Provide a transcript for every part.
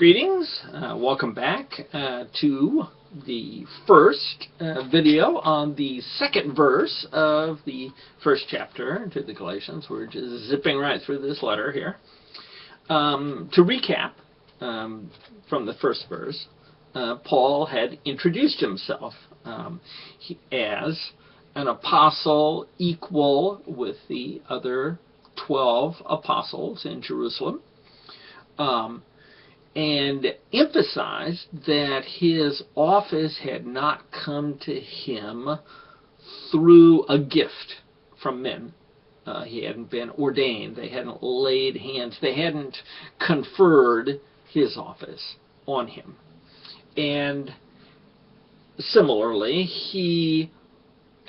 Greetings, welcome back to the first video on the second verse of the first chapter to the Galatians. We're just zipping right through this letter here. To recap from the first verse, Paul had introduced himself as an apostle equal with the other 12 apostles in Jerusalem. And emphasized that his office had not come to him through a gift from men. He hadn't been ordained. They hadn't laid hands. They hadn't conferred his office on him. And similarly, he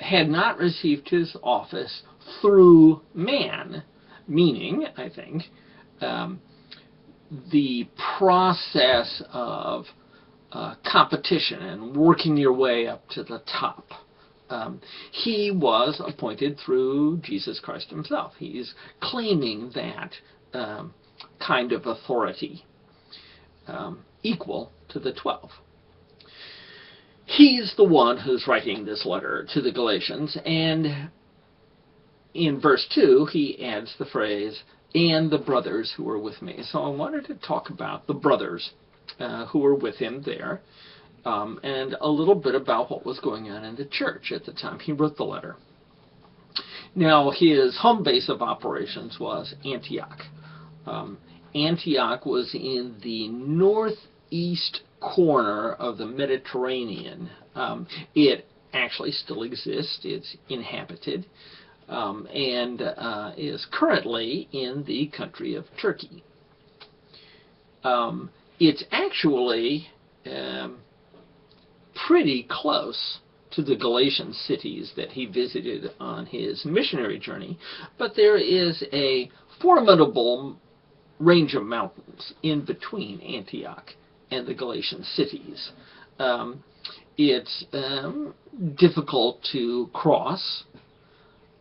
had not received his office through man, meaning, I think, the process of competition and working your way up to the top. He was appointed through Jesus Christ himself. He's claiming that kind of authority equal to the 12. He's the one who's writing this letter to the Galatians, and in verse 2 he adds the phrase, "and the brothers who were with me." So I wanted to talk about the brothers who were with him there, and a little bit about what was going on in the church at the time he wrote the letter. Now, his home base of operations was Antioch. Antioch was in the northeast corner of the Mediterranean. It actually still exists. It's inhabited. And is currently in the country of Turkey. It's actually pretty close to the Galatian cities that he visited on his missionary journey, but there is a formidable range of mountains in between Antioch and the Galatian cities. It's difficult to cross.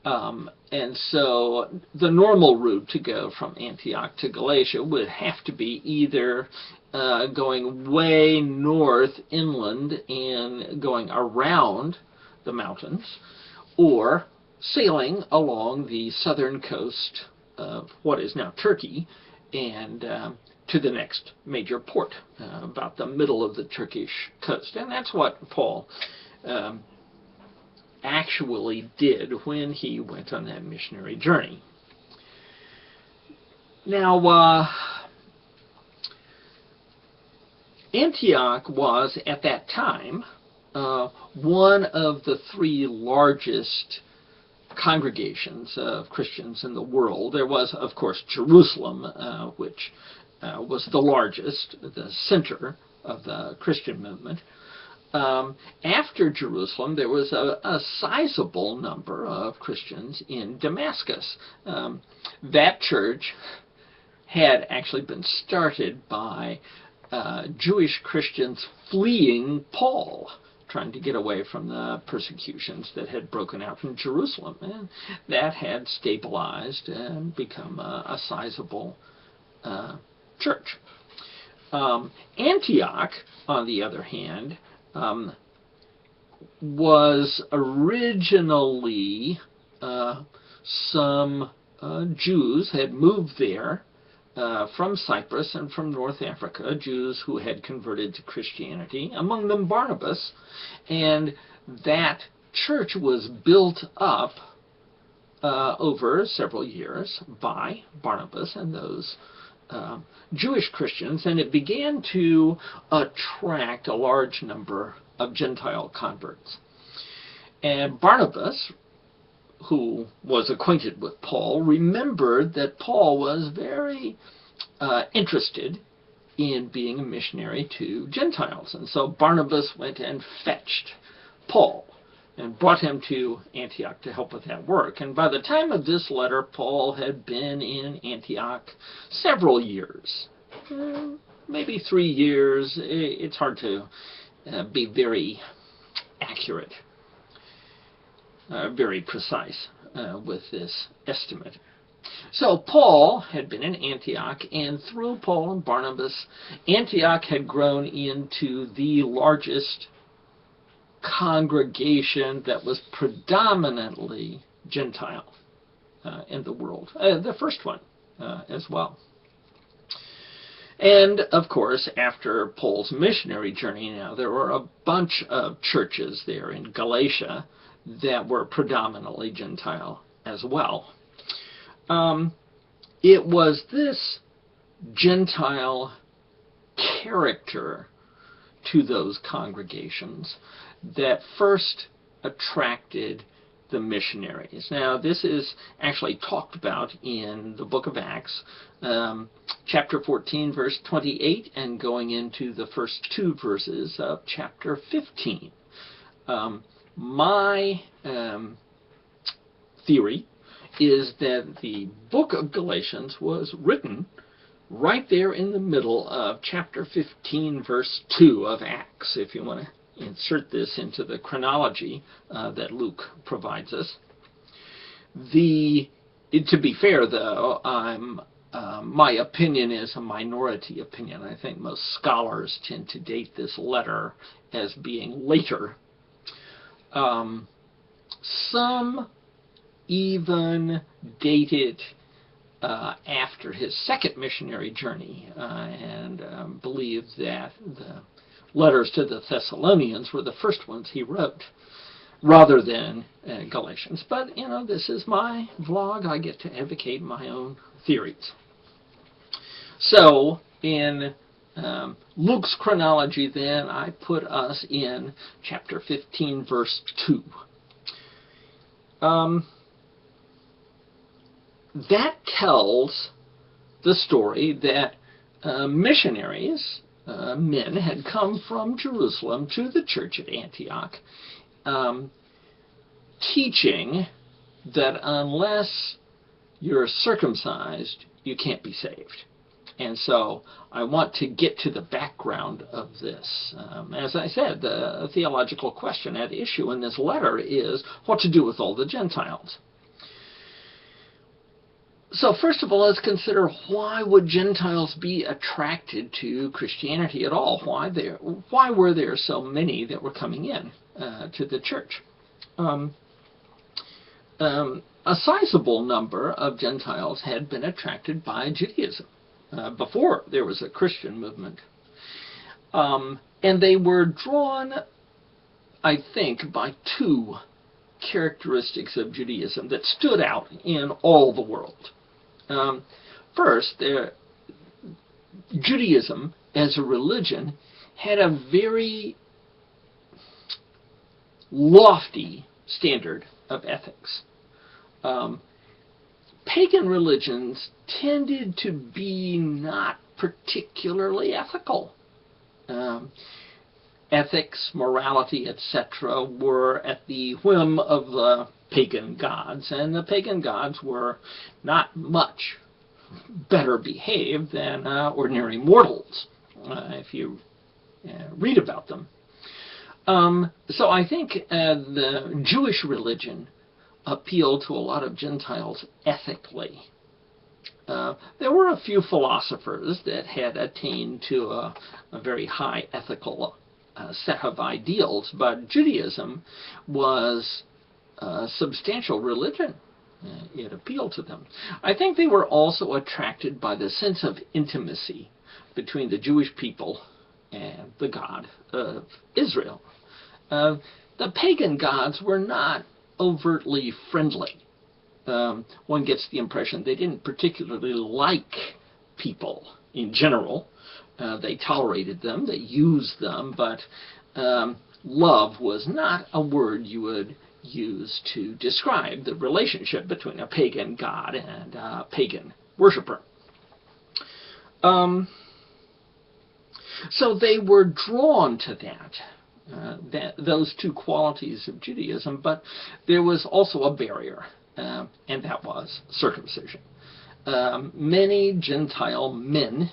And so the normal route to go from Antioch to Galatia would have to be either going way north inland and going around the mountains, or sailing along the southern coast of what is now Turkey and to the next major port, about the middle of the Turkish coast. And that's what Paul actually did when he went on that missionary journey. Now, Antioch was, at that time, one of the three largest congregations of Christians in the world. There was, of course, Jerusalem, which was the largest, the center of the Christian movement. After Jerusalem, there was a sizable number of Christians in Damascus. That church had actually been started by Jewish Christians fleeing Paul, trying to get away from the persecutions that had broken out in Jerusalem. And that had stabilized and become a sizable church. Antioch, on the other hand, was originally some Jews had moved there from Cyprus and from North Africa, Jews who had converted to Christianity, among them Barnabas, and that church was built up over several years by Barnabas and those Jewish Christians, and it began to attract a large number of Gentile converts. And Barnabas, who was acquainted with Paul, remembered that Paul was very interested in being a missionary to Gentiles. And so Barnabas went and fetched Paul and brought him to Antioch to help with that work. And by the time of this letter, Paul had been in Antioch several years, maybe 3 years. It's hard to be very accurate, very precise with this estimate. So Paul had been in Antioch, and through Paul and Barnabas, Antioch had grown into the largest congregation that was predominantly Gentile in the world. The first one as well. And, of course, after Paul's missionary journey now, there were a bunch of churches there in Galatia that were predominantly Gentile as well. It was this Gentile character to those congregations that first attracted the missionaries. Now, this is actually talked about in the book of Acts, chapter 14, verse 28, and going into the first two verses of chapter 15. My theory is that the book of Galatians was written right there in the middle of chapter 15, verse 2 of Acts, if you want to insert this into the chronology that Luke provides us. To be fair, though, my opinion is a minority opinion. I think most scholars tend to date this letter as being later. Some even date it after his second missionary journey and believe that the letters to the Thessalonians were the first ones he wrote, rather than Galatians. But, this is my vlog. I get to advocate my own theories. So, in Luke's chronology, then, I put us in chapter 15, verse 2. That tells the story that missionaries, men, had come from Jerusalem to the church at Antioch, teaching that unless you're circumcised, you can't be saved. And so I want to get to the background of this. As I said, the theological question at issue in this letter is what to do with all the Gentiles. So first of all, let's consider why would Gentiles be attracted to Christianity at all? Why were there so many that were coming in to the church? A sizable number of Gentiles had been attracted by Judaism before there was a Christian movement. And they were drawn, I think, by two characteristics of Judaism that stood out in all the world. First, Judaism as a religion had a very lofty standard of ethics. Pagan religions tended to be not particularly ethical. Ethics, morality, etc. were at the whim of the pagan gods, and the pagan gods were not much better behaved than ordinary mortals, if you read about them. So I think the Jewish religion appealed to a lot of Gentiles ethically. There were a few philosophers that had attained to a very high ethical set of ideals, but Judaism was a substantial religion. It appealed to them. I think they were also attracted by the sense of intimacy between the Jewish people and the God of Israel. The pagan gods were not overtly friendly. One gets the impression they didn't particularly like people in general. They tolerated them, they used them, but love was not a word you would use to describe the relationship between a pagan god and a pagan worshiper. So they were drawn to those two qualities of Judaism, but there was also a barrier, and that was circumcision. Many Gentile men,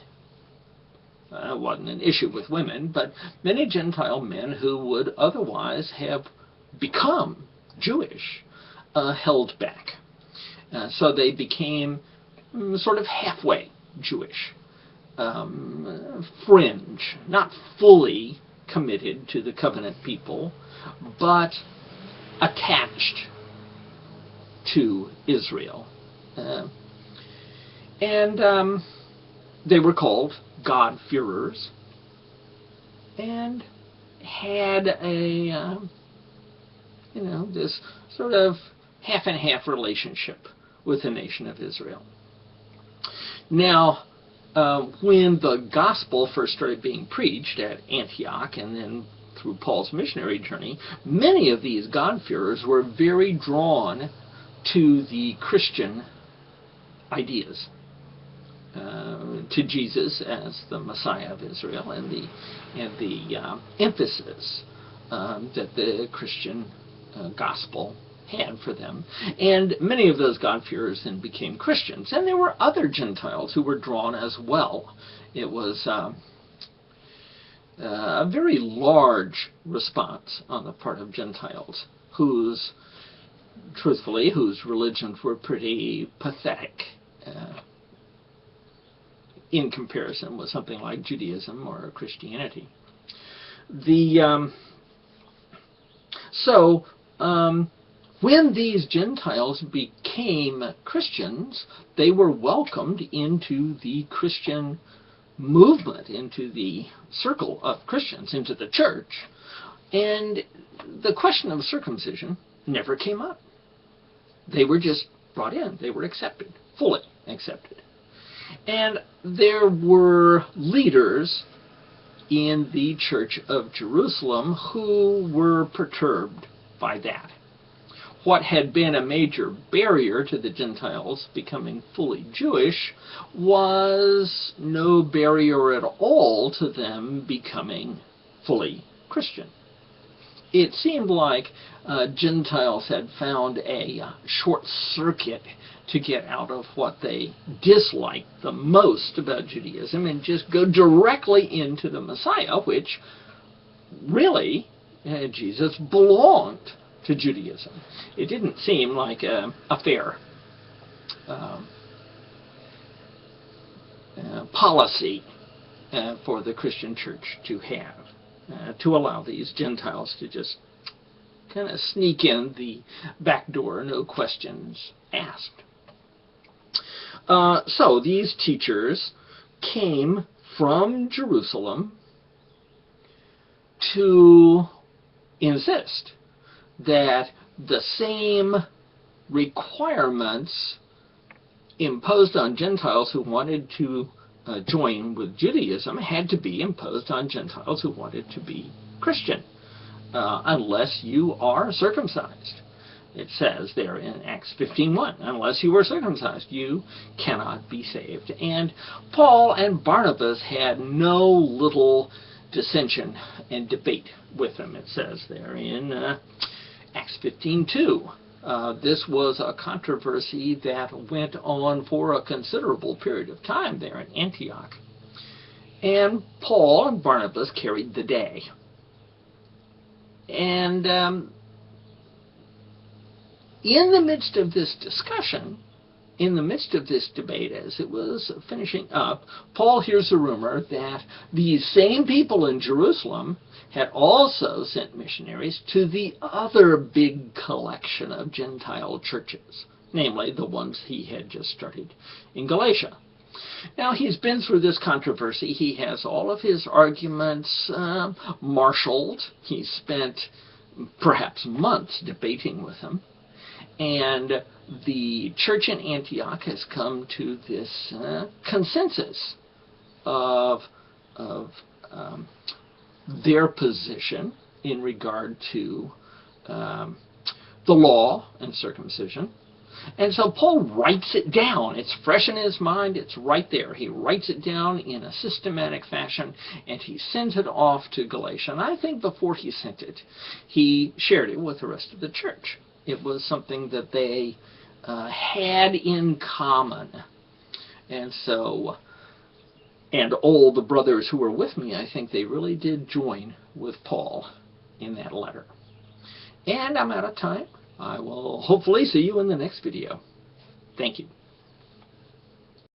wasn't an issue with women, but many Gentile men who would otherwise have become Jewish held back. So they became sort of halfway Jewish, fringe, not fully committed to the covenant people, but attached to Israel. And they were called God-fearers and had a, this sort of half-and-half relationship with the nation of Israel. Now, when the gospel first started being preached at Antioch and then through Paul's missionary journey, many of these God-fearers were very drawn to the Christian ideas, to Jesus as the Messiah of Israel, and the emphasis that the Christian gospel had for them. And many of those God-fearers then became Christians. And there were other Gentiles who were drawn as well. It was a very large response on the part of Gentiles whose religions were pretty pathetic in comparison with something like Judaism or Christianity. When these Gentiles became Christians, they were welcomed into the Christian movement, into the circle of Christians, into the church, and the question of circumcision never came up. They were just brought in. They were accepted, fully accepted. And there were leaders in the Church of Jerusalem who were perturbed by that. What had been a major barrier to the Gentiles becoming fully Jewish was no barrier at all to them becoming fully Christian. It seemed like Gentiles had found a short circuit to get out of what they disliked the most about Judaism and just go directly into the Messiah, which really Jesus belonged to Judaism. It didn't seem like a fair policy for the Christian church to have, to allow these Gentiles to just kind of sneak in the back door, no questions asked. So these teachers came from Jerusalem to insist that the same requirements imposed on Gentiles who wanted to join with Judaism had to be imposed on Gentiles who wanted to be Christian, unless you are circumcised. It says there in Acts 15:1, unless you were circumcised, you cannot be saved. And Paul and Barnabas had no little dissension and debate with them. It says there in Acts 15:2. This was a controversy that went on for a considerable period of time there in Antioch. And Paul and Barnabas carried the day. And in the midst of this discussion, in the midst of this debate, as it was finishing up, Paul hears a rumor that these same people in Jerusalem had also sent missionaries to the other big collection of Gentile churches, namely the ones he had just started in Galatia. Now, he's been through this controversy. He has all of his arguments marshaled. He's spent perhaps months debating with them. And the church in Antioch has come to this consensus of their position in regard to the law and circumcision. And so Paul writes it down. It's fresh in his mind. It's right there. He writes it down in a systematic fashion, and he sends it off to Galatia. And I think before he sent it, he shared it with the rest of the church. It was something that they had in common. And so, and all the brothers who were with me, I think they really did join with Paul in that letter. And I'm out of time. I will hopefully see you in the next video. Thank you.